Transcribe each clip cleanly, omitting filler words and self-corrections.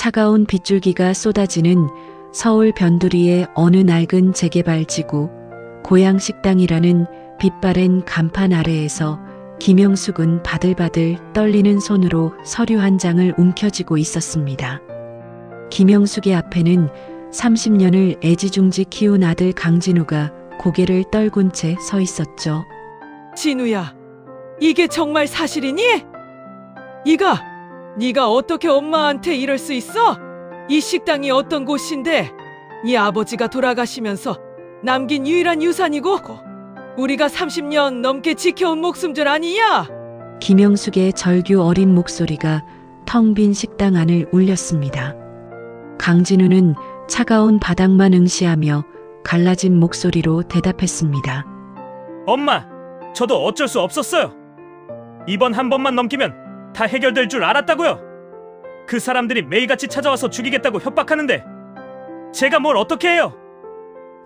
차가운 빗줄기가 쏟아지는 서울 변두리의 어느 낡은 재개발지구 고향식당이라는 빛바랜 간판 아래에서 김영숙은 바들바들 떨리는 손으로 서류 한 장을 움켜쥐고 있었습니다. 김영숙의 앞에는 30년을 애지중지 키운 아들 강진우가 고개를 떨군 채 서 있었죠. 진우야, 이게 정말 사실이니? 네가 어떻게 엄마한테 이럴 수 있어? 이 식당이 어떤 곳인데 네 아버지가 돌아가시면서 남긴 유일한 유산이고 우리가 30년 넘게 지켜온 목숨줄 아니야? 김영숙의 절규 어린 목소리가 텅 빈 식당 안을 울렸습니다. 강진우는 차가운 바닥만 응시하며 갈라진 목소리로 대답했습니다. 엄마, 저도 어쩔 수 없었어요. 이번 한 번만 넘기면 다 해결될 줄 알았다고요. 그 사람들이 매일같이 찾아와서 죽이겠다고 협박하는데 제가 뭘 어떻게 해요?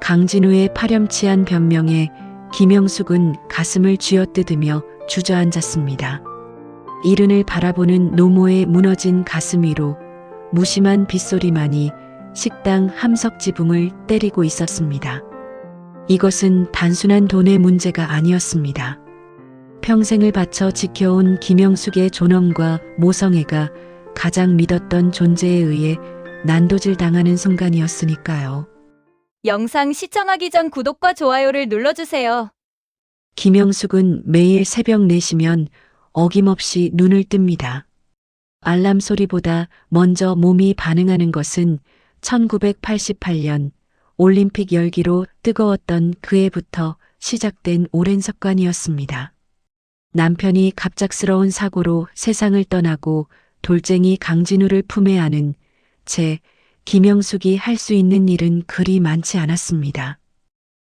강진우의 파렴치한 변명에 김영숙은 가슴을 쥐어뜯으며 주저앉았습니다. 이른을 바라보는 노모의 무너진 가슴 위로 무심한 빗소리만이 식당 함석 지붕을 때리고 있었습니다. 이것은 단순한 돈의 문제가 아니었습니다. 평생을 바쳐 지켜온 김영숙의 존엄과 모성애가 가장 믿었던 존재에 의해 난도질 당하는 순간이었으니까요. 영상 시청하기 전 구독과 좋아요를 눌러주세요. 김영숙은 매일 새벽 4시면 어김없이 눈을 뜹니다. 알람 소리보다 먼저 몸이 반응하는 것은 1988년 올림픽 열기로 뜨거웠던 그 해부터 시작된 오랜 습관이었습니다. 남편이 갑작스러운 사고로 세상을 떠나고 돌쟁이 강진우를 품에 안은 채 김영숙이 할 수 있는 일은 그리 많지 않았습니다.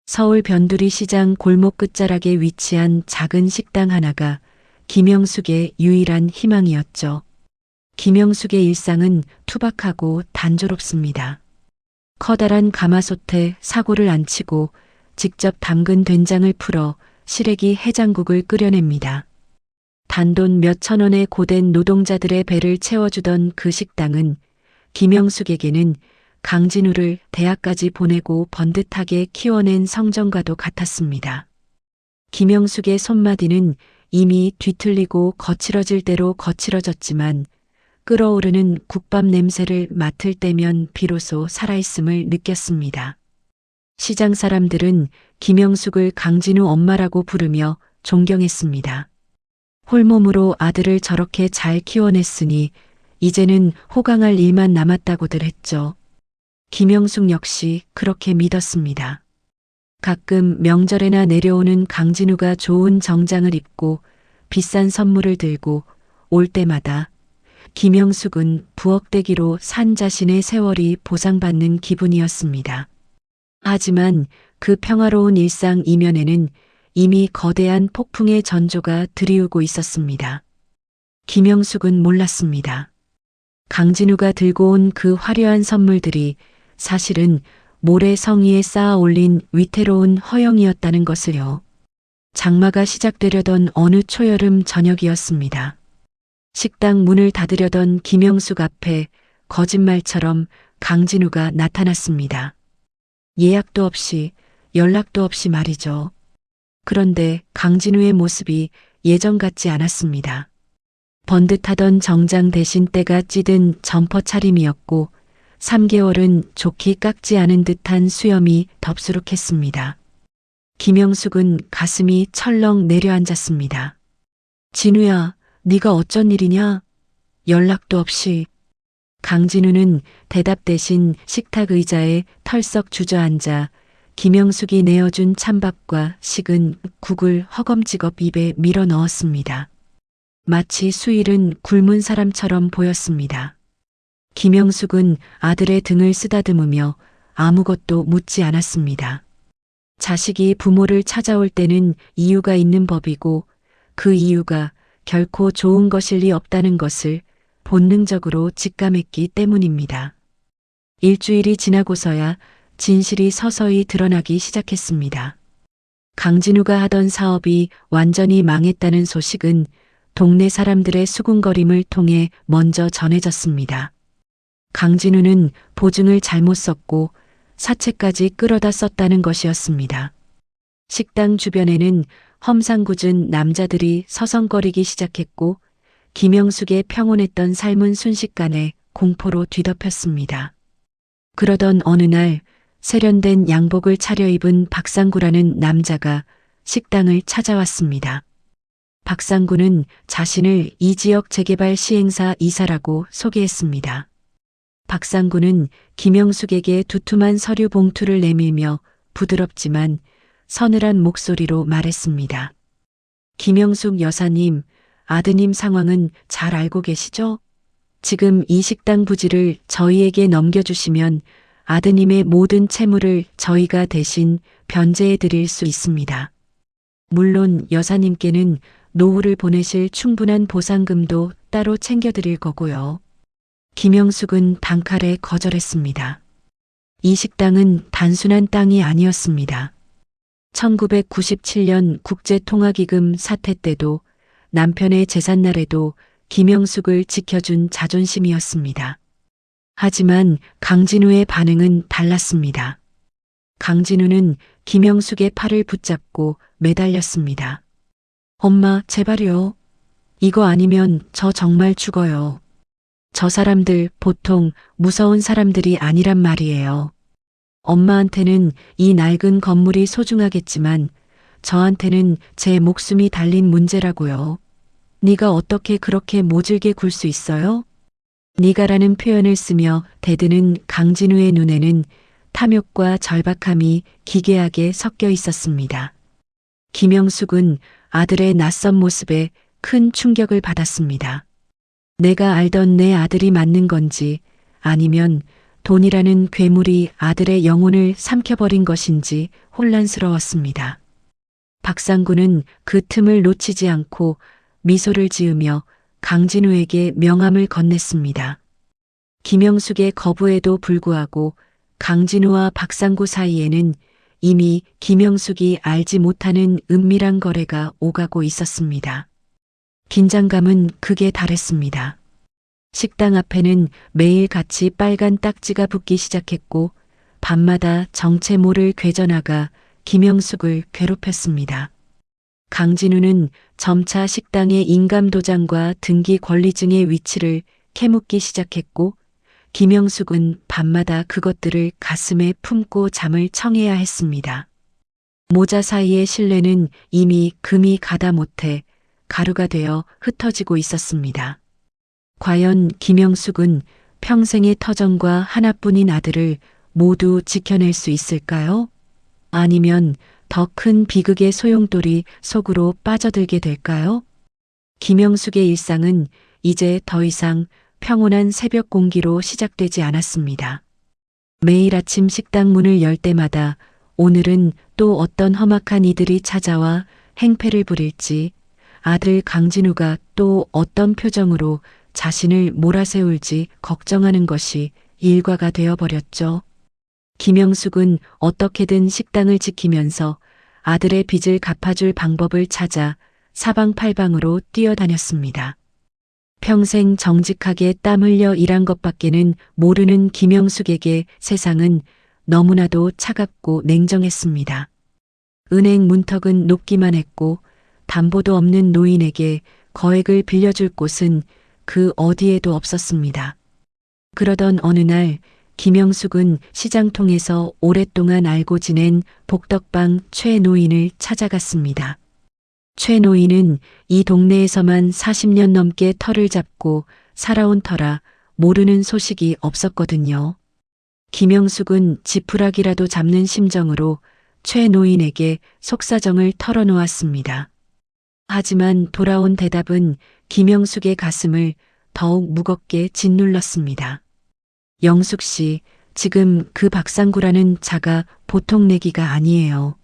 서울 변두리 시장 골목 끝자락에 위치한 작은 식당 하나가 김영숙의 유일한 희망이었죠. 김영숙의 일상은 투박하고 단조롭습니다. 커다란 가마솥에 사고를 안 치고 직접 담근 된장을 풀어 시래기 해장국을 끓여냅니다. 단돈 몇천 원에 고된 노동자들의 배를 채워주던 그 식당은 김영숙에게는 강진우를 대학까지 보내고 번듯하게 키워낸 성전과도 같았습니다. 김영숙의 손마디는 이미 뒤틀리고 거칠어질 대로 거칠어졌지만 끓어오르는 국밥 냄새를 맡을 때면 비로소 살아있음을 느꼈습니다. 시장 사람들은 김영숙을 강진우 엄마라고 부르며 존경했습니다. 홀몸으로 아들을 저렇게 잘 키워냈으니 이제는 호강할 일만 남았다고들 했죠. 김영숙 역시 그렇게 믿었습니다. 가끔 명절에나 내려오는 강진우가 좋은 정장을 입고 비싼 선물을 들고 올 때마다 김영숙은 부엌대기로 산 자신의 세월이 보상받는 기분이었습니다. 하지만 그 평화로운 일상 이면에는 이미 거대한 폭풍의 전조가 들이우고 있었습니다. 김영숙은 몰랐습니다. 강진우가 들고 온 그 화려한 선물들이 사실은 모래성 위에 쌓아 올린 위태로운 허영이었다는 것을요. 장마가 시작되려던 어느 초여름 저녁이었습니다. 식당 문을 닫으려던 김영숙 앞에 거짓말처럼 강진우가 나타났습니다. 예약도 없이 연락도 없이 말이죠. 그런데 강진우의 모습이 예전 같지 않았습니다. 번듯하던 정장 대신 때가 찌든 점퍼 차림이었고 3개월은 좋게 깎지 않은 듯한 수염이 덥수룩했습니다. 김영숙은 가슴이 철렁 내려앉았습니다. 진우야, 네가 어쩐 일이냐? 연락도 없이. 강진우는 대답 대신 식탁 의자에 털썩 주저앉아 김영숙이 내어준 찬밥과 식은 국을 허겁지겁 입에 밀어 넣었습니다. 마치 수일은 굶은 사람처럼 보였습니다. 김영숙은 아들의 등을 쓰다듬으며 아무것도 묻지 않았습니다. 자식이 부모를 찾아올 때는 이유가 있는 법이고 그 이유가 결코 좋은 것일 리 없다는 것을 본능적으로 직감했기 때문입니다. 일주일이 지나고서야 진실이 서서히 드러나기 시작했습니다. 강진우가 하던 사업이 완전히 망했다는 소식은 동네 사람들의 수군거림을 통해 먼저 전해졌습니다. 강진우는 보증을 잘못 썼고 사채까지 끌어다 썼다는 것이었습니다. 식당 주변에는 험상궂은 남자들이 서성거리기 시작했고 김영숙의 평온했던 삶은 순식간에 공포로 뒤덮였습니다. 그러던 어느 날 세련된 양복을 차려입은 박상구라는 남자가 식당을 찾아왔습니다. 박상구는 자신을 이 지역 재개발 시행사 이사라고 소개했습니다. 박상구는 김영숙에게 두툼한 서류 봉투를 내밀며 부드럽지만 서늘한 목소리로 말했습니다. 김영숙 여사님, 아드님 상황은 잘 알고 계시죠? 지금 이 식당 부지를 저희에게 넘겨주시면 아드님의 모든 채무를 저희가 대신 변제해 드릴 수 있습니다. 물론 여사님께는 노후를 보내실 충분한 보상금도 따로 챙겨드릴 거고요. 김영숙은 단칼에 거절했습니다. 이 식당은 단순한 땅이 아니었습니다. 1997년 국제통화기금 사태 때도 남편의 재산날에도 김영숙을 지켜준 자존심이었습니다. 하지만 강진우의 반응은 달랐습니다. 강진우는 김영숙의 팔을 붙잡고 매달렸습니다. 엄마, 제발요. 이거 아니면 저 정말 죽어요. 저 사람들 보통 무서운 사람들이 아니란 말이에요. 엄마한테는 이 낡은 건물이 소중하겠지만 저한테는 제 목숨이 달린 문제라고요. 네가 어떻게 그렇게 모질게 굴 수 있어요? 네가라는 표현을 쓰며 대드는 강진우의 눈에는 탐욕과 절박함이 기괴하게 섞여 있었습니다. 김영숙은 아들의 낯선 모습에 큰 충격을 받았습니다. 내가 알던 내 아들이 맞는 건지 아니면 돈이라는 괴물이 아들의 영혼을 삼켜버린 것인지 혼란스러웠습니다. 박상구는 그 틈을 놓치지 않고 미소를 지으며 강진우에게 명함을 건넸습니다. 김영숙의 거부에도 불구하고 강진우와 박상구 사이에는 이미 김영숙이 알지 못하는 은밀한 거래가 오가고 있었습니다. 긴장감은 극에 달했습니다. 식당 앞에는 매일같이 빨간 딱지가 붙기 시작했고 밤마다 정체 모를 괴전아가 김영숙을 괴롭혔습니다. 강진우는 점차 식당의 인감도장과 등기 권리증의 위치를 캐묻기 시작했고 김영숙은 밤마다 그것들을 가슴에 품고 잠을 청해야 했습니다. 모자 사이의 실내는 이미 금이 가다 못해 가루가 되어 흩어지고 있었습니다. 과연 김영숙은 평생의 터전과 하나뿐인 아들을 모두 지켜낼 수 있을까요? 아니면 더 큰 비극의 소용돌이 속으로 빠져들게 될까요? 김영숙의 일상은 이제 더 이상 평온한 새벽 공기로 시작되지 않았습니다. 매일 아침 식당 문을 열 때마다 오늘은 또 어떤 험악한 이들이 찾아와 행패를 부릴지, 아들 강진우가 또 어떤 표정으로 자신을 몰아세울지 걱정하는 것이 일과가 되어버렸죠. 김영숙은 어떻게든 식당을 지키면서 아들의 빚을 갚아줄 방법을 찾아 사방팔방으로 뛰어다녔습니다. 평생 정직하게 땀 흘려 일한 것밖에는 모르는 김영숙에게 세상은 너무나도 차갑고 냉정했습니다. 은행 문턱은 높기만 했고 담보도 없는 노인에게 거액을 빌려줄 곳은 그 어디에도 없었습니다. 그러던 어느 날 김영숙은 시장통에서 오랫동안 알고 지낸 복덕방 최 노인을 찾아갔습니다. 최 노인은 이 동네에서만 40년 넘게 터를 잡고 살아온 터라 모르는 소식이 없었거든요. 김영숙은 지푸라기라도 잡는 심정으로 최 노인에게 속사정을 털어놓았습니다. 하지만 돌아온 대답은 김영숙의 가슴을 더욱 무겁게 짓눌렀습니다. 영숙 씨, 지금 그 박상구라는 자가 보통 내기가 아니에요.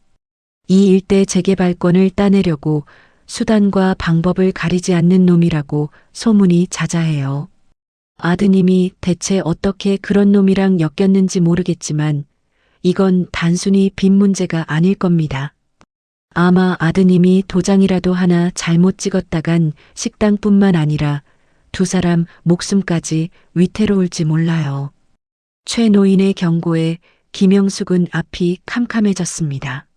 이 일대 재개발권을 따내려고 수단과 방법을 가리지 않는 놈이라고 소문이 자자해요. 아드님이 대체 어떻게 그런 놈이랑 엮였는지 모르겠지만 이건 단순히 빚 문제가 아닐 겁니다. 아마 아드님이 도장이라도 하나 잘못 찍었다간 식당뿐만 아니라 두 사람 목숨까지 위태로울지 몰라요. 최 노인의 경고에 김영숙은 앞이 캄캄해졌습니다.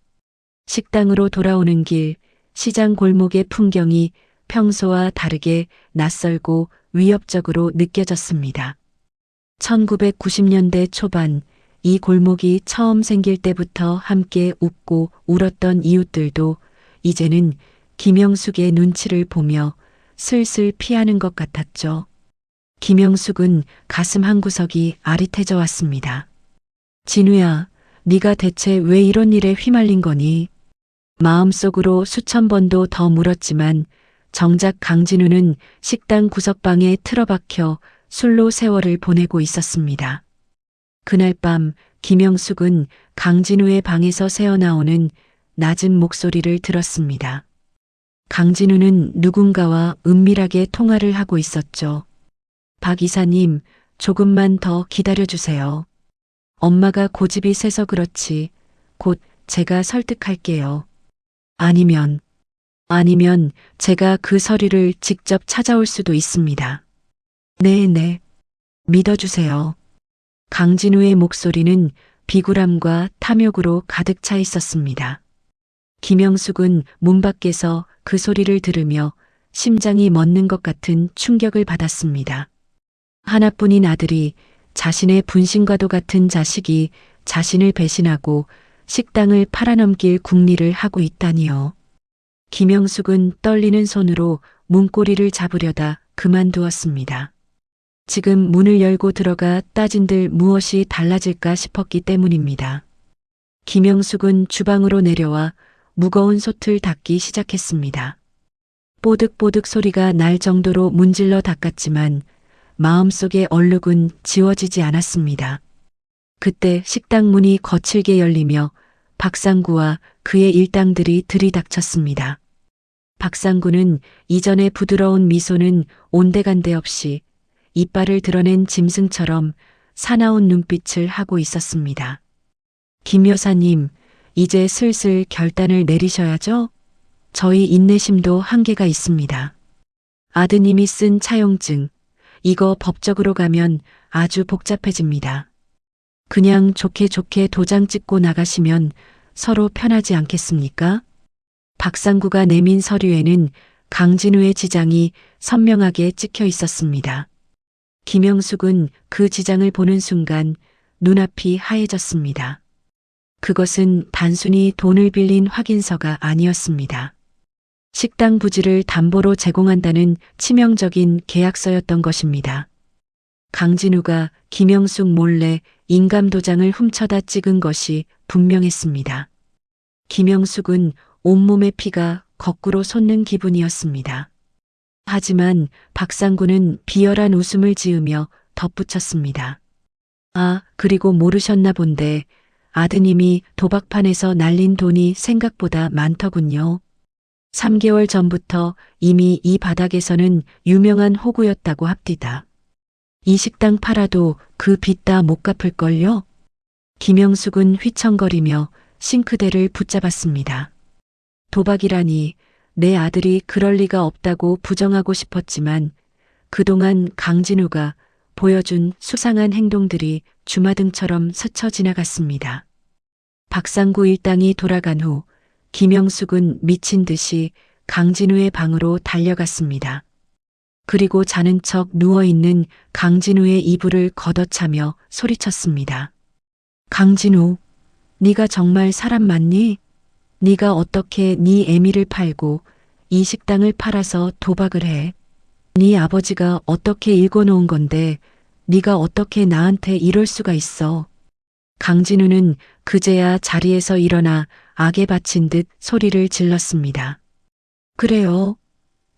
식당으로 돌아오는 길, 시장 골목의 풍경이 평소와 다르게 낯설고 위협적으로 느껴졌습니다. 1990년대 초반 이 골목이 처음 생길 때부터 함께 웃고 울었던 이웃들도 이제는 김영숙의 눈치를 보며 슬슬 피하는 것 같았죠. 김영숙은 가슴 한구석이 아릿해져 왔습니다. 진우야, 네가 대체 왜 이런 일에 휘말린 거니? 마음속으로 수천 번도 더 물었지만 정작 강진우는 식당 구석방에 틀어박혀 술로 세월을 보내고 있었습니다. 그날 밤 김영숙은 강진우의 방에서 새어나오는 낮은 목소리를 들었습니다. 강진우는 누군가와 은밀하게 통화를 하고 있었죠. 박 이사님, 조금만 더 기다려주세요. 엄마가 고집이 세서 그렇지. 곧 제가 설득할게요. 아니면 제가 그 서류를 직접 찾아올 수도 있습니다. 네. 믿어주세요. 강진우의 목소리는 비굴함과 탐욕으로 가득 차 있었습니다. 김영숙은 문 밖에서 그 소리를 들으며 심장이 멎는 것 같은 충격을 받았습니다. 하나뿐인 아들이, 자신의 분신과도 같은 자식이 자신을 배신하고 식당을 팔아넘길 궁리를 하고 있다니요. 김영숙은 떨리는 손으로 문고리를 잡으려다 그만두었습니다. 지금 문을 열고 들어가 따진들 무엇이 달라질까 싶었기 때문입니다. 김영숙은 주방으로 내려와 무거운 솥을 닦기 시작했습니다. 뽀득뽀득 소리가 날 정도로 문질러 닦았지만 마음속의 얼룩은 지워지지 않았습니다. 그때 식당 문이 거칠게 열리며 박상구와 그의 일당들이 들이닥쳤습니다. 박상구는 이전의 부드러운 미소는 온데간데 없이 이빨을 드러낸 짐승처럼 사나운 눈빛을 하고 있었습니다. 김 여사님, 이제 슬슬 결단을 내리셔야죠? 저희 인내심도 한계가 있습니다. 아드님이 쓴 차용증, 이거 법적으로 가면 아주 복잡해집니다. 그냥 좋게 도장 찍고 나가시면 서로 편하지 않겠습니까? 박상구가 내민 서류에는 강진우의 지장이 선명하게 찍혀 있었습니다. 김영숙은 그 지장을 보는 순간 눈앞이 하얘졌습니다. 그것은 단순히 돈을 빌린 확인서가 아니었습니다. 식당 부지를 담보로 제공한다는 치명적인 계약서였던 것입니다. 강진우가 김영숙 몰래 인감도장을 훔쳐다 찍은 것이 분명했습니다. 김영숙은 온몸의 피가 거꾸로 솟는 기분이었습니다. 하지만 박상구는 비열한 웃음을 지으며 덧붙였습니다. 아, 그리고 모르셨나 본데 아드님이 도박판에서 날린 돈이 생각보다 많더군요. 3개월 전부터 이미 이 바닥에서는 유명한 호구였다고 합디다. 이 식당 팔아도 그 빚 다 못 갚을걸요? 김영숙은 휘청거리며 싱크대를 붙잡았습니다. 도박이라니, 내 아들이 그럴 리가 없다고 부정하고 싶었지만 그동안 강진우가 보여준 수상한 행동들이 주마등처럼 스쳐 지나갔습니다. 박상구 일당이 돌아간 후 김영숙은 미친 듯이 강진우의 방으로 달려갔습니다. 그리고 자는 척 누워있는 강진우의 이불을 걷어차며 소리쳤습니다. 강진우, 네가 정말 사람 맞니? 네가 어떻게 네 애미를 팔고 이 식당을 팔아서 도박을 해? 네 아버지가 어떻게 일궈놓은 건데 네가 어떻게 나한테 이럴 수가 있어? 강진우는 그제야 자리에서 일어나 악에 바친 듯 소리를 질렀습니다. 그래요.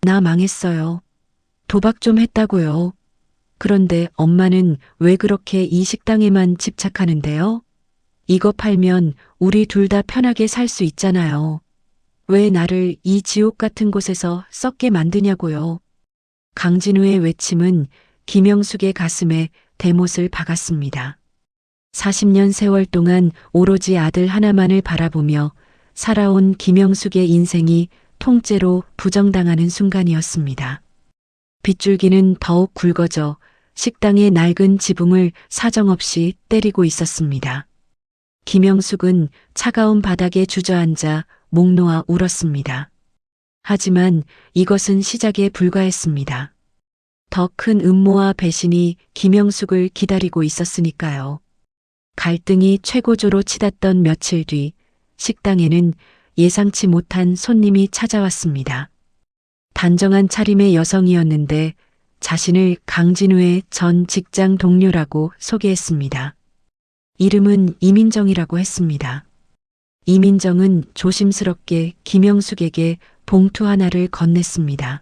나 망했어요. 도박 좀 했다고요. 그런데 엄마는 왜 그렇게 이 식당에만 집착하는데요? 이거 팔면 우리 둘 다 편하게 살 수 있잖아요. 왜 나를 이 지옥 같은 곳에서 썩게 만드냐고요. 강진우의 외침은 김영숙의 가슴에 대못을 박았습니다. 40년 세월 동안 오로지 아들 하나만을 바라보며 살아온 김영숙의 인생이 통째로 부정당하는 순간이었습니다. 빗줄기는 더욱 굵어져 식당의 낡은 지붕을 사정없이 때리고 있었습니다. 김영숙은 차가운 바닥에 주저앉아 목 놓아 울었습니다. 하지만 이것은 시작에 불과했습니다. 더 큰 음모와 배신이 김영숙을 기다리고 있었으니까요. 갈등이 최고조로 치닫던 며칠 뒤 식당에는 예상치 못한 손님이 찾아왔습니다. 단정한 차림의 여성이었는데 자신을 강진우의 전 직장 동료라고 소개했습니다. 이름은 이민정이라고 했습니다. 이민정은 조심스럽게 김영숙에게 봉투 하나를 건넸습니다.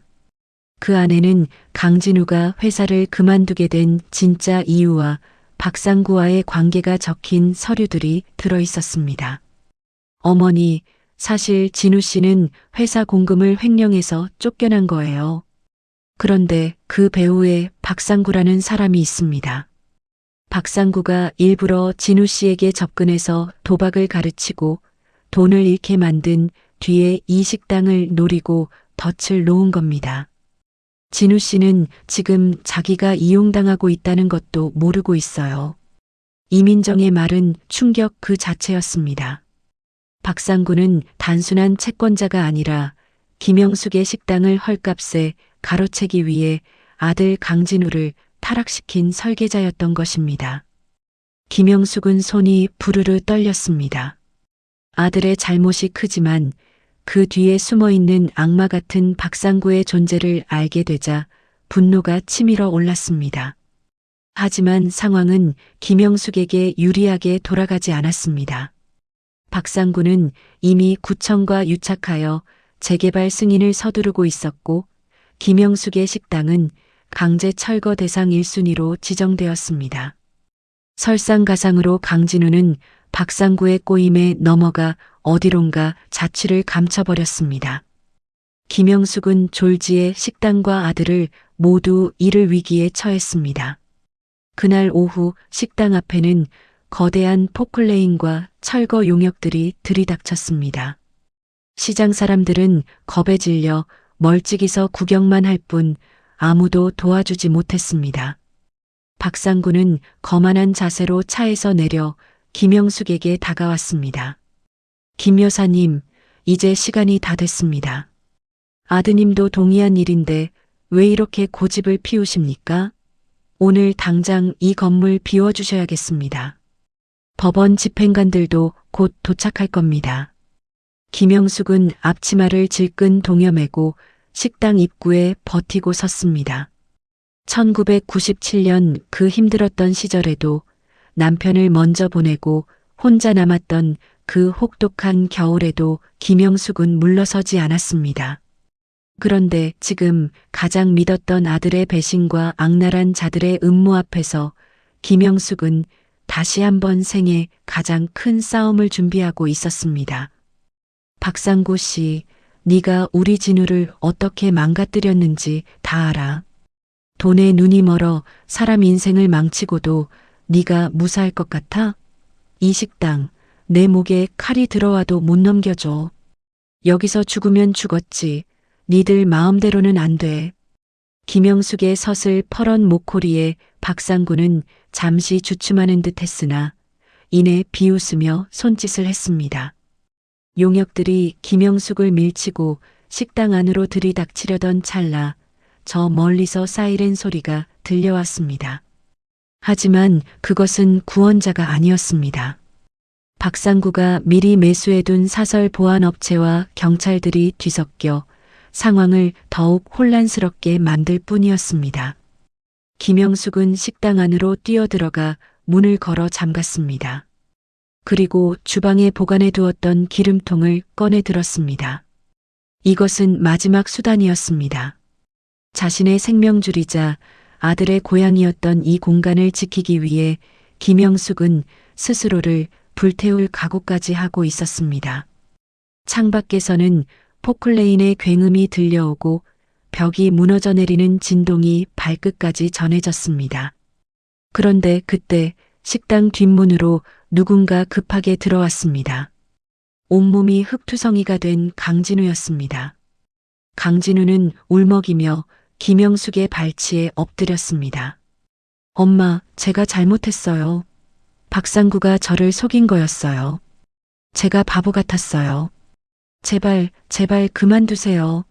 그 안에는 강진우가 회사를 그만두게 된 진짜 이유와 박상구와의 관계가 적힌 서류들이 들어 있었습니다. 어머니, 사실 진우 씨는 회사 공금을 횡령해서 쫓겨난 거예요. 그런데 그 배후에 박상구라는 사람이 있습니다. 박상구가 일부러 진우 씨에게 접근해서 도박을 가르치고 돈을 잃게 만든 뒤에 이 식당을 노리고 덫을 놓은 겁니다. 진우 씨는 지금 자기가 이용당하고 있다는 것도 모르고 있어요. 이민정의 말은 충격 그 자체였습니다. 박상구는 단순한 채권자가 아니라 김영숙의 식당을 헐값에 가로채기 위해 아들 강진우를 타락시킨 설계자였던 것입니다. 김영숙은 손이 부르르 떨렸습니다. 아들의 잘못이 크지만 그 뒤에 숨어있는 악마 같은 박상구의 존재를 알게 되자 분노가 치밀어 올랐습니다. 하지만 상황은 김영숙에게 유리하게 돌아가지 않았습니다. 박상구는 이미 구청과 유착하여 재개발 승인을 서두르고 있었고 김영숙의 식당은 강제 철거 대상 1순위로 지정되었습니다. 설상가상으로 강진우는 박상구의 꼬임에 넘어가 어디론가 자취를 감춰버렸습니다. 김영숙은 졸지에 식당과 아들을 모두 잃을 위기에 처했습니다. 그날 오후 식당 앞에는 거대한 포클레인과 철거 용역들이 들이닥쳤습니다. 시장 사람들은 겁에 질려 멀찍이서 구경만 할 뿐 아무도 도와주지 못했습니다. 박상구는 거만한 자세로 차에서 내려 김영숙에게 다가왔습니다. 김 여사님, 이제 시간이 다 됐습니다. 아드님도 동의한 일인데 왜 이렇게 고집을 피우십니까? 오늘 당장 이 건물 비워주셔야겠습니다. 법원 집행관들도 곧 도착할 겁니다. 김영숙은 앞치마를 질끈 동여매고 식당 입구에 버티고 섰습니다. 1997년 그 힘들었던 시절에도 남편을 먼저 보내고 혼자 남았던 그 혹독한 겨울에도 김영숙은 물러서지 않았습니다. 그런데 지금 가장 믿었던 아들의 배신과 악랄한 자들의 음모 앞에서 김영숙은 다시 한번 생애 가장 큰 싸움을 준비하고 있었습니다. 박상구 씨, 네가 우리 진우를 어떻게 망가뜨렸는지 다 알아. 돈에 눈이 멀어 사람 인생을 망치고도 네가 무사할 것 같아? 이 식당, 내 목에 칼이 들어와도 못 넘겨줘. 여기서 죽으면 죽었지. 니들 마음대로는 안 돼. 김영숙의 서슬 퍼런 목소리에 박상구는 잠시 주춤하는 듯 했으나 이내 비웃으며 손짓을 했습니다. 용역들이 김영숙을 밀치고 식당 안으로 들이닥치려던 찰나 저 멀리서 사이렌 소리가 들려왔습니다. 하지만 그것은 구원자가 아니었습니다. 박상구가 미리 매수해둔 사설 보안업체와 경찰들이 뒤섞여 상황을 더욱 혼란스럽게 만들 뿐이었습니다. 김영숙은 식당 안으로 뛰어들어가 문을 걸어 잠갔습니다. 그리고 주방에 보관해 두었던 기름통을 꺼내 들었습니다. 이것은 마지막 수단이었습니다. 자신의 생명줄이자 아들의 고향이었던 이 공간을 지키기 위해 김영숙은 스스로를 불태울 각오까지 하고 있었습니다. 창밖에서는 포클레인의 굉음이 들려오고 벽이 무너져 내리는 진동이 발끝까지 전해졌습니다. 그런데 그때 식당 뒷문으로 누군가 급하게 들어왔습니다. 온몸이 흙투성이가 된 강진우였습니다. 강진우는 울먹이며 김영숙의 발치에 엎드렸습니다. 엄마, 제가 잘못했어요. 박상구가 저를 속인 거였어요. 제가 바보 같았어요. 제발, 제발 그만두세요.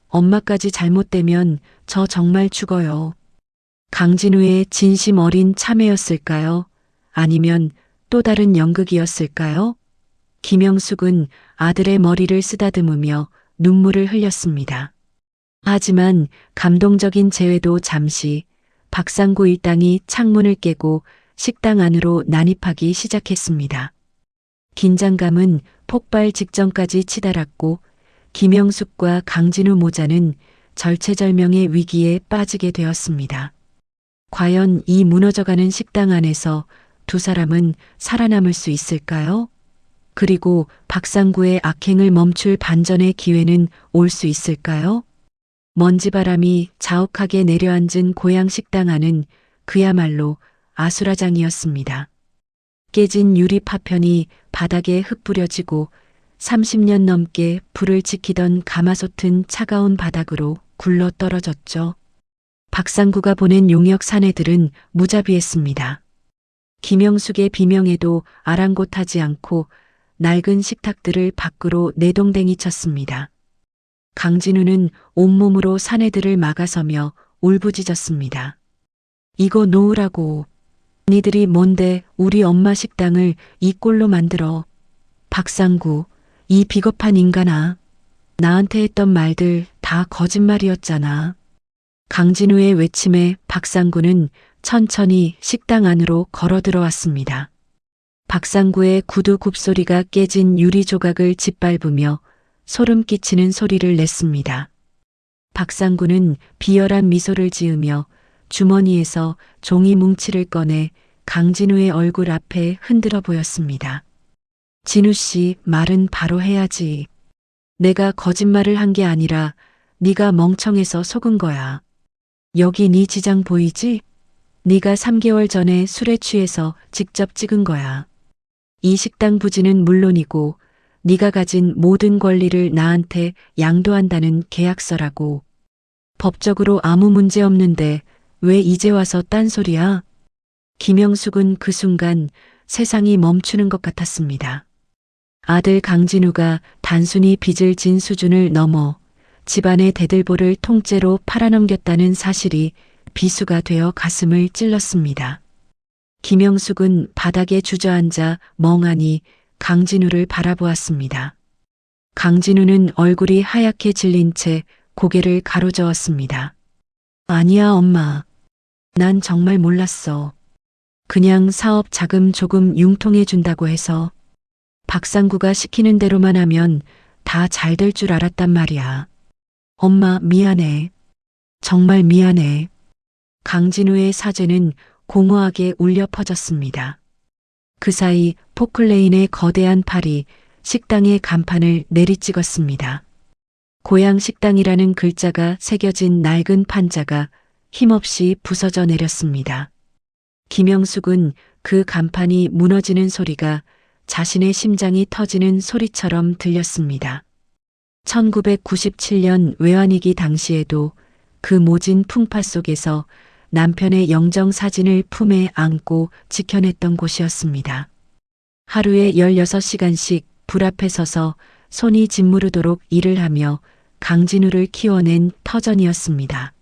엄마까지 잘못되면 저 정말 죽어요. 강진우의 진심 어린 참회였을까요? 아니면 또 다른 연극이었을까요? 김영숙은 아들의 머리를 쓰다듬으며 눈물을 흘렸습니다. 하지만 감동적인 재회도 잠시 박상구 일당이 창문을 깨고 식당 안으로 난입하기 시작했습니다. 긴장감은 폭발 직전까지 치달았고 김영숙과 강진우 모자는 절체절명의 위기에 빠지게 되었습니다. 과연 이 무너져가는 식당 안에서 두 사람은 살아남을 수 있을까요? 그리고 박상구의 악행을 멈출 반전의 기회는 올 수 있을까요? 먼지바람이 자욱하게 내려앉은 고향 식당 안은 그야말로 아수라장이었습니다. 깨진 유리 파편이 바닥에 흩뿌려지고 30년 넘게 불을 지키던 가마솥은 차가운 바닥으로 굴러 떨어졌죠. 박상구가 보낸 용역 사내들은 무자비했습니다. 김영숙의 비명에도 아랑곳하지 않고 낡은 식탁들을 밖으로 내동댕이 쳤습니다. 강진우는 온몸으로 사내들을 막아서며 울부짖었습니다. 이거 놓으라고. 니들이 뭔데 우리 엄마 식당을 이 꼴로 만들어. 박상구, 이 비겁한 인간아. 나한테 했던 말들 다 거짓말이었잖아. 강진우의 외침에 박상구는 천천히 식당 안으로 걸어 들어왔습니다. 박상구의 구두 굽소리가 깨진 유리 조각을 짓밟으며 소름 끼치는 소리를 냈습니다. 박상구는 비열한 미소를 지으며 주머니에서 종이 뭉치를 꺼내 강진우의 얼굴 앞에 흔들어 보였습니다. 진우 씨, 말은 바로 해야지. 내가 거짓말을 한 게 아니라 네가 멍청해서 속은 거야. 여기 네 지장 보이지? 네가 3개월 전에 술에 취해서 직접 찍은 거야. 이 식당 부지는 물론이고 네가 가진 모든 권리를 나한테 양도한다는 계약서라고. 법적으로 아무 문제 없는데 왜 이제 와서 딴소리야? 김영숙은 그 순간 세상이 멈추는 것 같았습니다. 아들 강진우가 단순히 빚을 진 수준을 넘어 집안의 대들보를 통째로 팔아넘겼다는 사실이 비수가 되어 가슴을 찔렀습니다. 김영숙은 바닥에 주저앉아 멍하니 강진우를 바라보았습니다. 강진우는 얼굴이 하얗게 질린 채 고개를 가로저었습니다. 아니야, 엄마. 난 정말 몰랐어. 그냥 사업 자금 조금 융통해 준다고 해서 박상구가 시키는 대로만 하면 다 잘 될 줄 알았단 말이야. 엄마, 미안해. 정말 미안해. 강진우의 사죄는 공허하게 울려 퍼졌습니다. 그 사이 포클레인의 거대한 팔이 식당의 간판을 내리찍었습니다. 고향 식당이라는 글자가 새겨진 낡은 판자가 힘없이 부서져 내렸습니다. 김영숙은 그 간판이 무너지는 소리가 자신의 심장이 터지는 소리처럼 들렸습니다. 1997년 외환위기 당시에도 그 모진 풍파 속에서 남편의 영정 사진을 품에 안고 지켜냈던 곳이었습니다. 하루에 16시간씩 불 앞에 서서 손이 짓무르도록 일을 하며 강진우를 키워낸 터전이었습니다.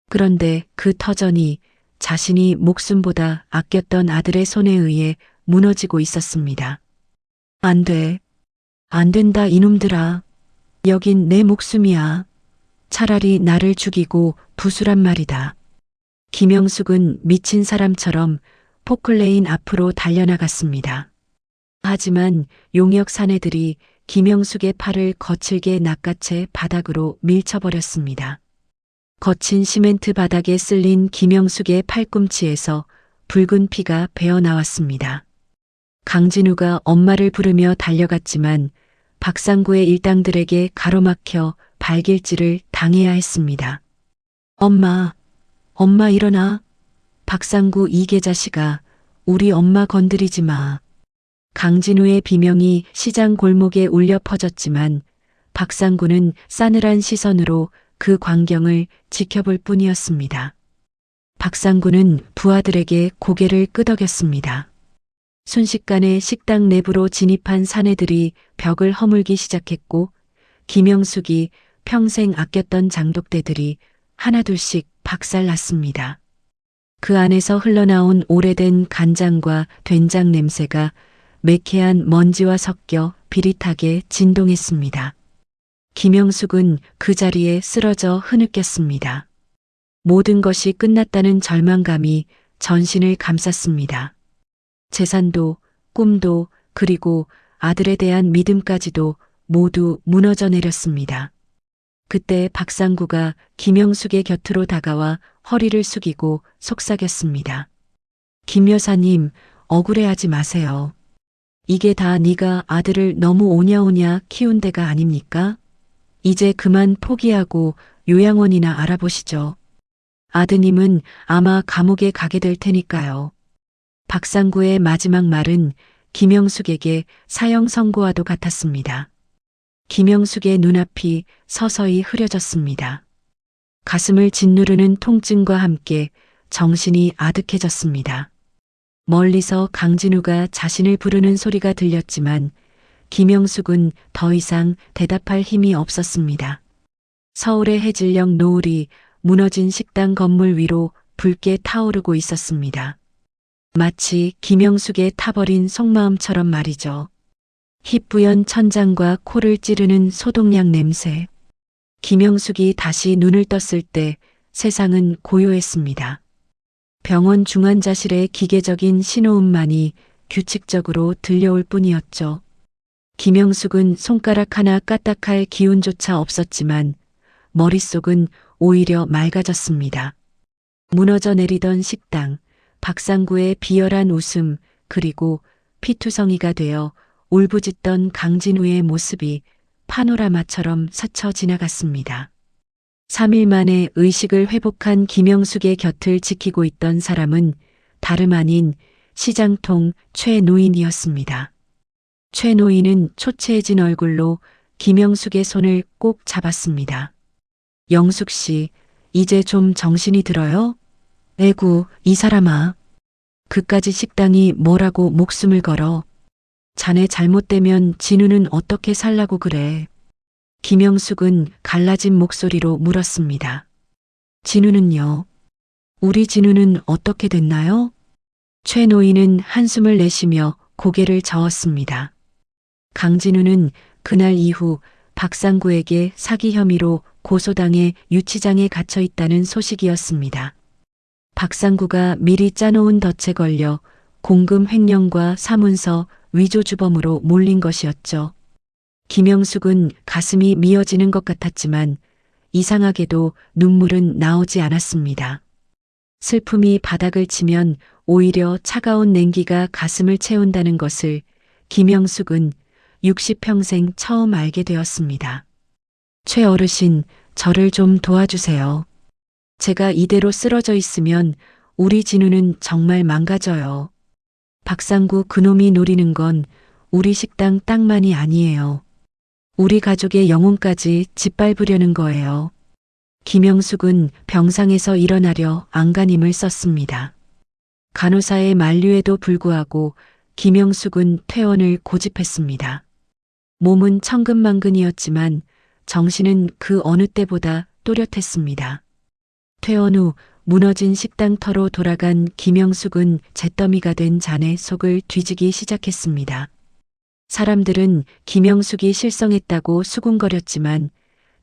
그런데 그 터전이 자신이 목숨보다 아꼈던 아들의 손에 의해 무너지고 있었습니다. 안 돼. 안 된다, 이놈들아. 여긴 내 목숨이야. 차라리 나를 죽이고 부수란 말이다. 김영숙은 미친 사람처럼 포클레인 앞으로 달려나갔습니다. 하지만 용역 사내들이 김영숙의 팔을 거칠게 낚아채 바닥으로 밀쳐버렸습니다. 거친 시멘트 바닥에 쓸린 김영숙의 팔꿈치에서 붉은 피가 배어나왔습니다. 강진우가 엄마를 부르며 달려갔지만 박상구의 일당들에게 가로막혀 발길질을 당해야 했습니다. 엄마, 엄마 일어나. 박상구 이계자식아, 우리 엄마 건드리지 마. 강진우의 비명이 시장 골목에 울려 퍼졌지만 박상구는 싸늘한 시선으로 그 광경을 지켜볼 뿐이었습니다. 박상구는 부하들에게 고개를 끄덕였습니다. 순식간에 식당 내부로 진입한 사내들이 벽을 허물기 시작했고 김영숙이 평생 아꼈던 장독대들이 하나둘씩 박살났습니다. 그 안에서 흘러나온 오래된 간장과 된장 냄새가 매캐한 먼지와 섞여 비릿하게 진동했습니다. 김영숙은 그 자리에 쓰러져 흐느꼈습니다. 모든 것이 끝났다는 절망감이 전신을 감쌌습니다. 재산도, 꿈도, 그리고 아들에 대한 믿음까지도 모두 무너져 내렸습니다. 그때 박상구가 김영숙의 곁으로 다가와 허리를 숙이고 속삭였습니다. 김 여사님, 억울해하지 마세요. 이게 다 네가 아들을 너무 오냐오냐 키운 데가 아닙니까? 이제 그만 포기하고 요양원이나 알아보시죠. 아드님은 아마 감옥에 가게 될 테니까요. 박상구의 마지막 말은 김영숙에게 사형 선고와도 같았습니다. 김영숙의 눈앞이 서서히 흐려졌습니다. 가슴을 짓누르는 통증과 함께 정신이 아득해졌습니다. 멀리서 강진우가 자신을 부르는 소리가 들렸지만 김영숙은 더 이상 대답할 힘이 없었습니다. 서울의 해질녘 노을이 무너진 식당 건물 위로 붉게 타오르고 있었습니다. 마치 김영숙의 타버린 속마음처럼 말이죠. 희뿌연 천장과 코를 찌르는 소독약 냄새. 김영숙이 다시 눈을 떴을 때 세상은 고요했습니다. 병원 중환자실의 기계적인 신호음만이 규칙적으로 들려올 뿐이었죠. 김영숙은 손가락 하나 까딱할 기운조차 없었지만 머릿속은 오히려 맑아졌습니다. 무너져 내리던 식당, 박상구의 비열한 웃음, 그리고 피투성이가 되어 울부짖던 강진우의 모습이 파노라마처럼 스쳐 지나갔습니다. 3일 만에 의식을 회복한 김영숙의 곁을 지키고 있던 사람은 다름 아닌 시장통 최 노인이었습니다. 최 노인은 초췌해진 얼굴로 김영숙의 손을 꼭 잡았습니다. 영숙 씨, 이제 좀 정신이 들어요? 에구, 이 사람아. 그까지 식당이 뭐라고 목숨을 걸어. 자네 잘못되면 진우는 어떻게 살라고 그래. 김영숙은 갈라진 목소리로 물었습니다. 진우는요? 우리 진우는 어떻게 됐나요? 최 노인은 한숨을 내쉬며 고개를 저었습니다. 강진우는 그날 이후 박상구에게 사기 혐의로 고소당해 유치장에 갇혀 있다는 소식이었습니다. 박상구가 미리 짜놓은 덫에 걸려 공금 횡령과 사문서 위조 주범으로 몰린 것이었죠. 김영숙은 가슴이 미어지는 것 같았지만 이상하게도 눈물은 나오지 않았습니다. 슬픔이 바닥을 치면 오히려 차가운 냉기가 가슴을 채운다는 것을 김영숙은 60평생 처음 알게 되었습니다. 최 어르신, 저를 좀 도와주세요. 제가 이대로 쓰러져 있으면 우리 진우는 정말 망가져요. 박상구 그놈이 노리는 건 우리 식당 땅만이 아니에요. 우리 가족의 영혼까지 짓밟으려는 거예요. 김영숙은 병상에서 일어나려 안간힘을 썼습니다. 간호사의 만류에도 불구하고 김영숙은 퇴원을 고집했습니다. 몸은 천근만근이었지만 정신은 그 어느 때보다 또렷했습니다. 퇴원 후 무너진 식당터로 돌아간 김영숙은 잿더미가 된 잔의 속을 뒤지기 시작했습니다. 사람들은 김영숙이 실성했다고 수군거렸지만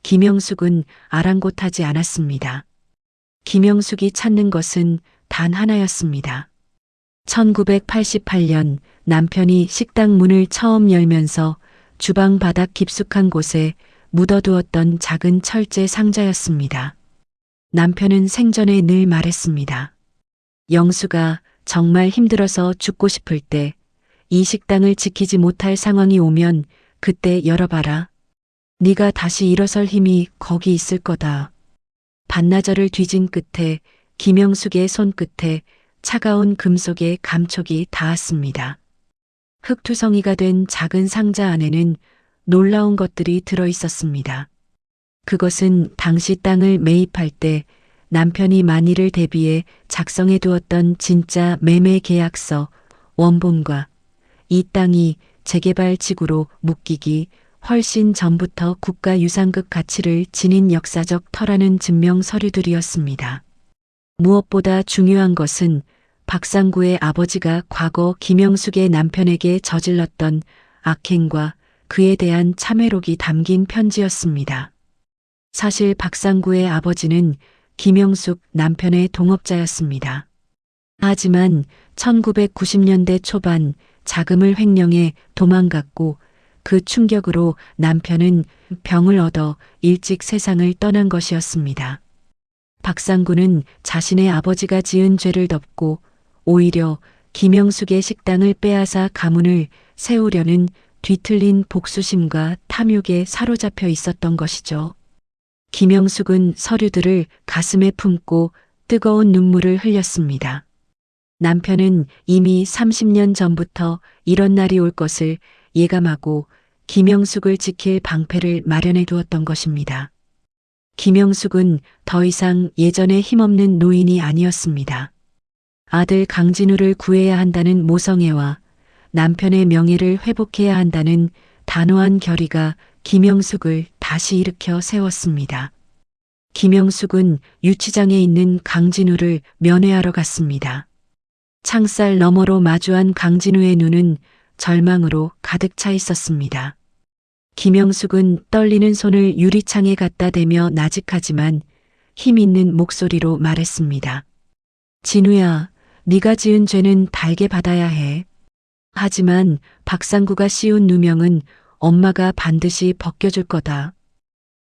김영숙은 아랑곳하지 않았습니다. 김영숙이 찾는 것은 단 하나였습니다. 1988년 남편이 식당 문을 처음 열면서 주방 바닥 깊숙한 곳에 묻어두었던 작은 철제 상자였습니다. 남편은 생전에 늘 말했습니다. 영수가 정말 힘들어서 죽고 싶을 때 이 식당을 지키지 못할 상황이 오면 그때 열어봐라. 네가 다시 일어설 힘이 거기 있을 거다. 반나절을 뒤진 끝에 김영숙의 손끝에 차가운 금속의 감촉이 닿았습니다. 흙투성이가 된 작은 상자 안에는 놀라운 것들이 들어 있었습니다. 그것은 당시 땅을 매입할 때 남편이 만일을 대비해 작성해 두었던 진짜 매매 계약서 원본과 이 땅이 재개발 지구로 묶이기 훨씬 전부터 국가유산급 가치를 지닌 역사적 터라는 증명 서류들이었습니다. 무엇보다 중요한 것은 박상구의 아버지가 과거 김영숙의 남편에게 저질렀던 악행과 그에 대한 참회록이 담긴 편지였습니다. 사실 박상구의 아버지는 김영숙 남편의 동업자였습니다. 하지만 1990년대 초반 자금을 횡령해 도망갔고 그 충격으로 남편은 병을 얻어 일찍 세상을 떠난 것이었습니다. 박상구는 자신의 아버지가 지은 죄를 덮고 오히려 김영숙의 식당을 빼앗아 가문을 세우려는 뒤틀린 복수심과 탐욕에 사로잡혀 있었던 것이죠. 김영숙은 서류들을 가슴에 품고 뜨거운 눈물을 흘렸습니다. 남편은 이미 30년 전부터 이런 날이 올 것을 예감하고 김영숙을 지킬 방패를 마련해 두었던 것입니다. 김영숙은 더 이상 예전에 힘없는 노인이 아니었습니다. 아들 강진우를 구해야 한다는 모성애와 남편의 명예를 회복해야 한다는 단호한 결의가 김영숙을 다시 일으켜 세웠습니다. 김영숙은 유치장에 있는 강진우를 면회하러 갔습니다. 창살 너머로 마주한 강진우의 눈은 절망으로 가득 차 있었습니다. 김영숙은 떨리는 손을 유리창에 갖다 대며 나직하지만 힘 있는 목소리로 말했습니다. 진우야, 네가 지은 죄는 달게 받아야 해. 하지만 박상구가 씌운 누명은 엄마가 반드시 벗겨줄 거다.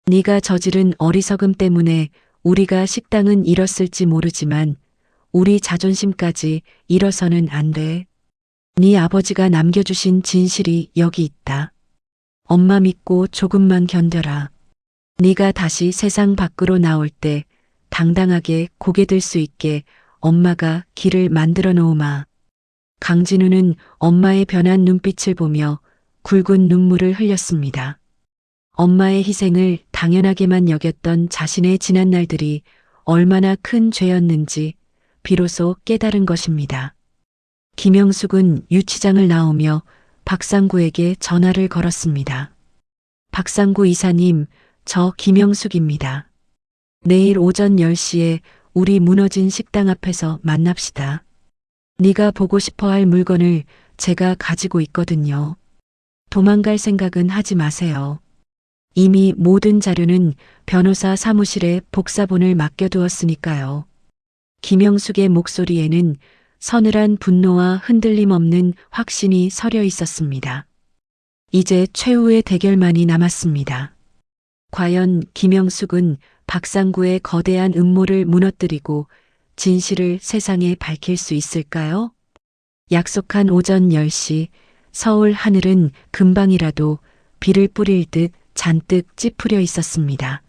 네가 저지른 어리석음 때문에 우리가 식당은 잃었을지 모르지만 우리 자존심까지 잃어서는 안 돼. 네 아버지가 남겨주신 진실이 여기 있다. 엄마 믿고 조금만 견뎌라. 네가 다시 세상 밖으로 나올 때 당당하게 고개 들 수 있게 엄마가 길을 만들어 놓으마. 강진우는 엄마의 변한 눈빛을 보며 굵은 눈물을 흘렸습니다. 엄마의 희생을 당연하게만 여겼던 자신의 지난 날들이 얼마나 큰 죄였는지 비로소 깨달은 것입니다. 김영숙은 유치장을 나오며 박상구에게 전화를 걸었습니다. 박상구 이사님, 저 김영숙입니다. 내일 오전 10시에 우리 무너진 식당 앞에서 만납시다. 네가 보고 싶어 할 물건을 제가 가지고 있거든요. 도망갈 생각은 하지 마세요. 이미 모든 자료는 변호사 사무실에 복사본을 맡겨두었으니까요. 김영숙의 목소리에는 서늘한 분노와 흔들림 없는 확신이 서려 있었습니다. 이제 최후의 대결만이 남았습니다. 과연 김영숙은 박상구의 거대한 음모를 무너뜨리고 진실을 세상에 밝힐 수 있을까요? 약속한 오전 10시 서울 하늘은 금방이라도 비를 뿌릴 듯 잔뜩 찌푸려 있었습니다.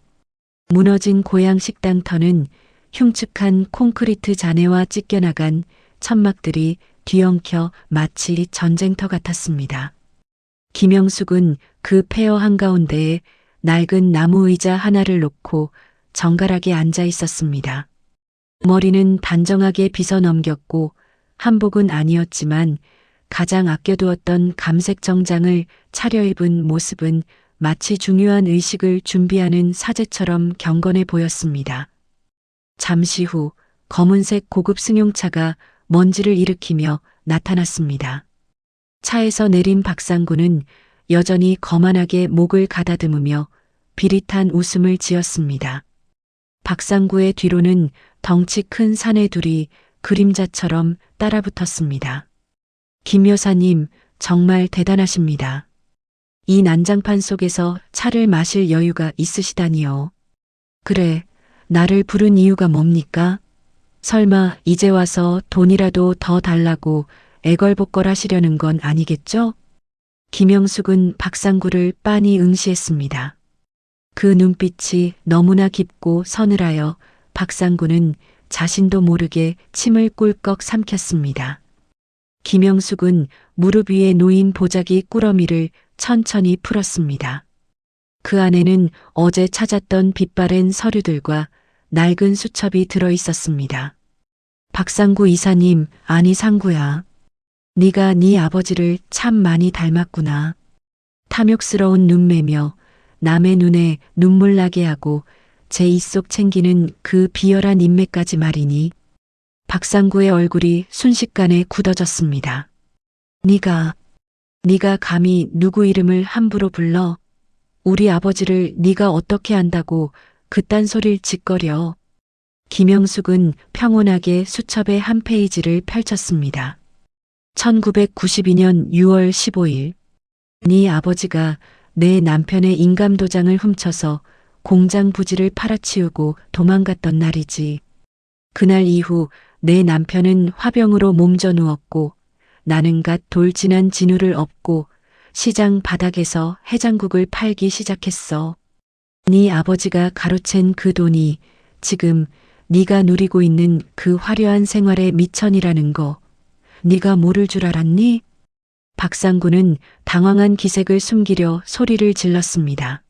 무너진 고향 식당터는 흉측한 콘크리트 잔해와 찢겨나간 천막들이 뒤엉켜 마치 전쟁터 같았습니다. 김영숙은 그 폐허 한가운데에 낡은 나무 의자 하나를 놓고 정갈하게 앉아 있었습니다. 머리는 단정하게 빗어 넘겼고 한복은 아니었지만 가장 아껴두었던 감색 정장을 차려입은 모습은 마치 중요한 의식을 준비하는 사제처럼 경건해 보였습니다. 잠시 후 검은색 고급 승용차가 먼지를 일으키며 나타났습니다. 차에서 내린 박상구는 여전히 거만하게 목을 가다듬으며 비릿한 웃음을 지었습니다. 박상구의 뒤로는 덩치 큰 사내 둘이 그림자처럼 따라붙었습니다. 김 여사님, 정말 대단하십니다. 이 난장판 속에서 차를 마실 여유가 있으시다니요. 그래, 나를 부른 이유가 뭡니까? 설마 이제 와서 돈이라도 더 달라고 애걸복걸하시려는 건 아니겠죠? 김영숙은 박상구를 빤히 응시했습니다. 그 눈빛이 너무나 깊고 서늘하여 박상구는 자신도 모르게 침을 꿀꺽 삼켰습니다. 김영숙은 무릎 위에 놓인 보자기 꾸러미를 천천히 풀었습니다. 그 안에는 어제 찾았던 빛바랜 서류들과 낡은 수첩이 들어 있었습니다. 박상구 이사님, 아니 상구야. 네가 네 아버지를 참 많이 닮았구나. 탐욕스러운 눈매며 남의 눈에 눈물 나게 하고 제 입속 챙기는 그 비열한 인매까지 말이니. 박상구의 얼굴이 순식간에 굳어졌습니다. 네가 감히 누구 이름을 함부로 불러? 우리 아버지를 네가 어떻게 안다고 그딴 소리를 짓거려. 김영숙은 평온하게 수첩의 한 페이지를 펼쳤습니다. 1992년 6월 15일. 네 아버지가 내 남편의 인감도장을 훔쳐서 공장 부지를 팔아치우고 도망갔던 날이지. 그날 이후 내 남편은 화병으로 몸져 누웠고 나는 갓 돌진한 진우를 업고 시장 바닥에서 해장국을 팔기 시작했어. 네 아버지가 가로챈 그 돈이 지금 네가 누리고 있는 그 화려한 생활의 미천이라는 거 네가 모를 줄 알았니? 박상구는 당황한 기색을 숨기려 소리를 질렀습니다.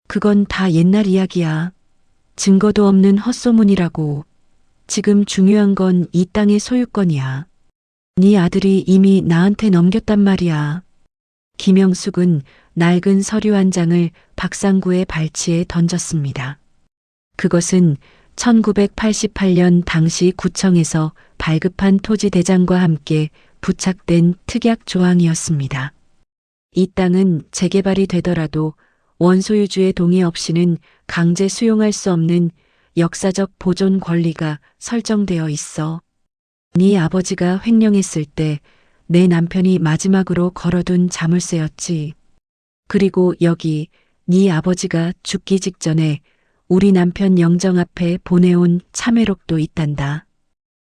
그건 다 옛날 이야기야. 증거도 없는 헛소문이라고. 지금 중요한 건 이 땅의 소유권이야. 네 아들이 이미 나한테 넘겼단 말이야. 김영숙은 낡은 서류 한 장을 박상구의 발치에 던졌습니다. 그것은 1988년 당시 구청에서 발급한 토지 대장과 함께 부착된 특약 조항이었습니다. 이 땅은 재개발이 되더라도 원소유주의 동의 없이는 강제 수용할 수 없는 역사적 보존 권리가 설정되어 있어. 네 아버지가 횡령했을 때 내 남편이 마지막으로 걸어둔 자물쇠였지. 그리고 여기 네 아버지가 죽기 직전에 우리 남편 영정 앞에 보내온 참회록도 있단다.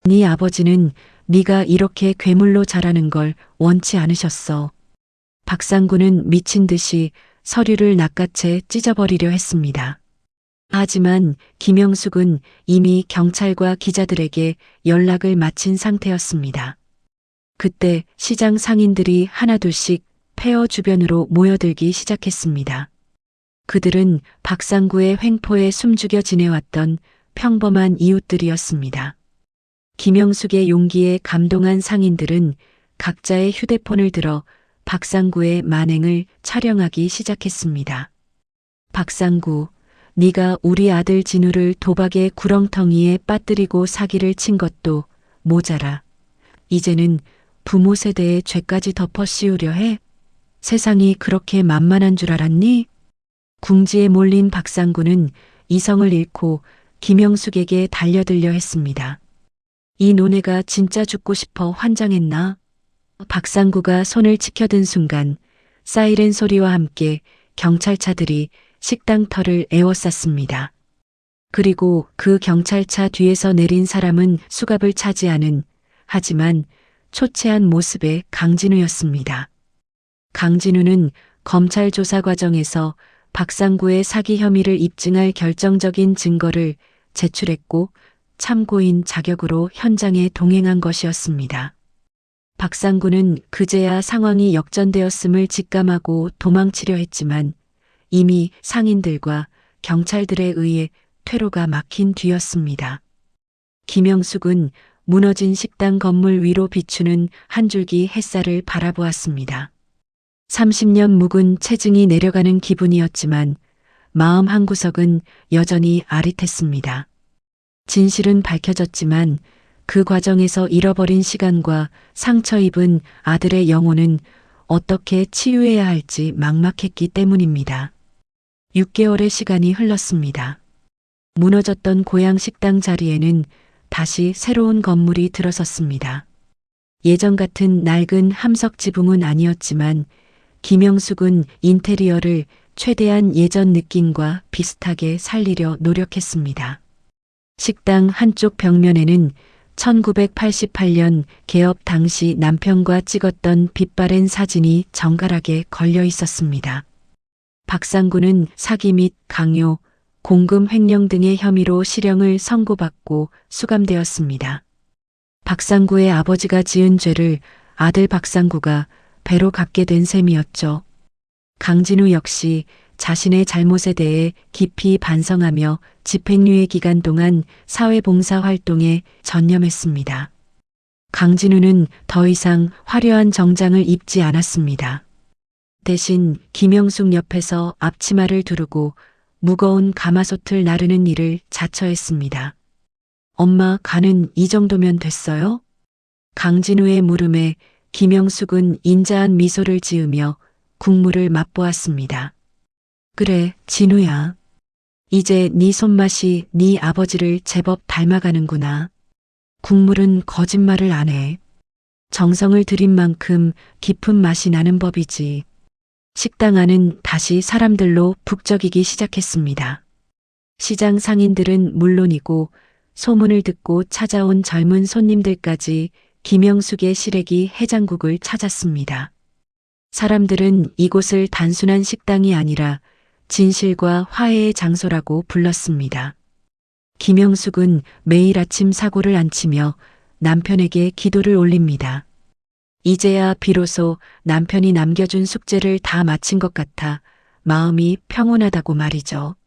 네 아버지는 네가 이렇게 괴물로 자라는 걸 원치 않으셨어. 박상구는 미친 듯이 서류를 낚아채 찢어버리려 했습니다. 하지만 김영숙은 이미 경찰과 기자들에게 연락을 마친 상태였습니다. 그때 시장 상인들이 하나둘씩 폐허 주변으로 모여들기 시작했습니다. 그들은 박상구의 횡포에 숨죽여 지내왔던 평범한 이웃들이었습니다. 김영숙의 용기에 감동한 상인들은 각자의 휴대폰을 들어 박상구의 만행을 촬영하기 시작했습니다. 박상구, 네가 우리 아들 진우를 도박의 구렁텅이에 빠뜨리고 사기를 친 것도 모자라. 이제는 부모 세대의 죄까지 덮어 씌우려 해? 세상이 그렇게 만만한 줄 알았니? 궁지에 몰린 박상구는 이성을 잃고 김영숙에게 달려들려 했습니다. 이 노네가 진짜 죽고 싶어 환장했나? 박상구가 손을 치켜든 순간 사이렌 소리와 함께 경찰차들이 식당 털을 에워쌌습니다. 그리고 그 경찰차 뒤에서 내린 사람은 수갑을 차지하는 하지만 초췌한 모습의 강진우였습니다. 강진우는 검찰 조사 과정에서 박상구의 사기 혐의를 입증할 결정적인 증거를 제출했고 참고인 자격으로 현장에 동행한 것이었습니다. 박상구는 그제야 상황이 역전되었음을 직감하고 도망치려 했지만 이미 상인들과 경찰들에 의해 퇴로가 막힌 뒤였습니다. 김영숙은 무너진 식당 건물 위로 비추는 한 줄기 햇살을 바라보았습니다. 30년 묵은 체증이 내려가는 기분이었지만 마음 한구석은 여전히 아릿했습니다. 진실은 밝혀졌지만 그 과정에서 잃어버린 시간과 상처 입은 아들의 영혼은 어떻게 치유해야 할지 막막했기 때문입니다. 6개월의 시간이 흘렀습니다. 무너졌던 고향 식당 자리에는 다시 새로운 건물이 들어섰습니다. 예전 같은 낡은 함석 지붕은 아니었지만 김영숙은 인테리어를 최대한 예전 느낌과 비슷하게 살리려 노력했습니다. 식당 한쪽 벽면에는 1988년 개업 당시 남편과 찍었던 빛바랜 사진이 정갈하게 걸려 있었습니다. 박상구는 사기 및 강요, 공금 횡령 등의 혐의로 실형을 선고받고 수감되었습니다. 박상구의 아버지가 지은 죄를 아들 박상구가 배로 갚게 된 셈이었죠. 강진우 역시 자신의 잘못에 대해 깊이 반성하며 집행유예 기간 동안 사회봉사 활동에 전념했습니다. 강진우는 더 이상 화려한 정장을 입지 않았습니다. 대신 김영숙 옆에서 앞치마를 두르고 무거운 가마솥을 나르는 일을 자처했습니다. 엄마, 간은 이 정도면 됐어요? 강진우의 물음에 김영숙은 인자한 미소를 지으며 국물을 맛보았습니다. 그래, 진우야. 이제 네 손맛이 네 아버지를 제법 닮아가는구나. 국물은 거짓말을 안 해. 정성을 들인 만큼 깊은 맛이 나는 법이지. 식당 안은 다시 사람들로 북적이기 시작했습니다. 시장 상인들은 물론이고 소문을 듣고 찾아온 젊은 손님들까지 김영숙의 시래기 해장국을 찾았습니다. 사람들은 이곳을 단순한 식당이 아니라 진실과 화해의 장소라고 불렀습니다. 김영숙은 매일 아침 사고를 안 치며 남편에게 기도를 올립니다. 이제야 비로소 남편이 남겨준 숙제를 다 마친 것 같아 마음이 평온하다고 말이죠.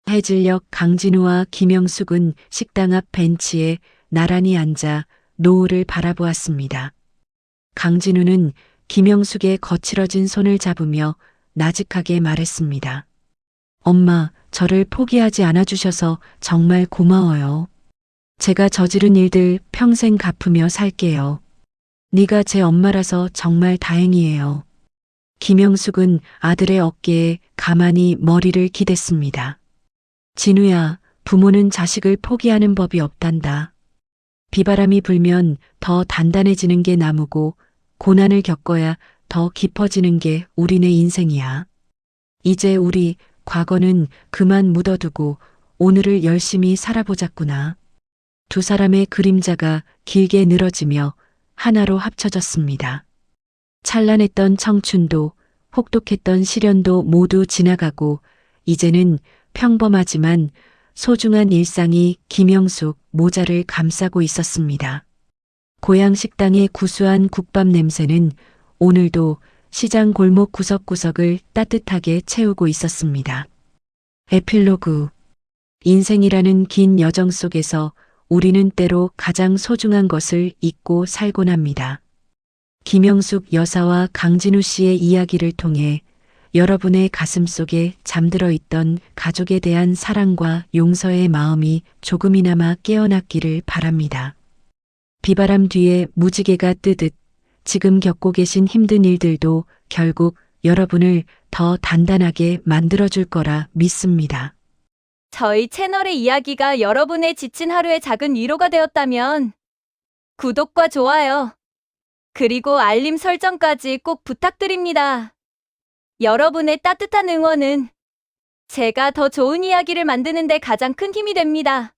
해질녘 강진우와 김영숙은 식당 앞 벤치에 나란히 앉아 노을을 바라보았습니다. 강진우는 김영숙의 거칠어진 손을 잡으며 나직하게 말했습니다. 엄마, 저를 포기하지 않아주셔서 정말 고마워요. 제가 저지른 일들 평생 갚으며 살게요. 네가 제 엄마라서 정말 다행이에요. 김영숙은 아들의 어깨에 가만히 머리를 기댔습니다. 진우야, 부모는 자식을 포기하는 법이 없단다. 비바람이 불면 더 단단해지는 게 나무고 고난을 겪어야 더 깊어지는 게 우리네 인생이야. 이제 우리 과거는 그만 묻어두고 오늘을 열심히 살아보자꾸나. 두 사람의 그림자가 길게 늘어지며 하나로 합쳐졌습니다. 찬란했던 청춘도 혹독했던 시련도 모두 지나가고 이제는 평범하지만 소중한 일상이 김영숙 모자를 감싸고 있었습니다. 고향 식당의 구수한 국밥 냄새는 오늘도 시장 골목 구석구석을 따뜻하게 채우고 있었습니다. 에필로그. 인생이라는 긴 여정 속에서 우리는 때로 가장 소중한 것을 잊고 살곤 합니다. 김영숙 여사와 강진우 씨의 이야기를 통해 여러분의 가슴 속에 잠들어 있던 가족에 대한 사랑과 용서의 마음이 조금이나마 깨어났기를 바랍니다. 비바람 뒤에 무지개가 뜨듯 지금 겪고 계신 힘든 일들도 결국 여러분을 더 단단하게 만들어줄 거라 믿습니다. 저희 채널의 이야기가 여러분의 지친 하루의 작은 위로가 되었다면 구독과 좋아요, 그리고 알림 설정까지 꼭 부탁드립니다. 여러분의 따뜻한 응원은 제가 더 좋은 이야기를 만드는 데 가장 큰 힘이 됩니다.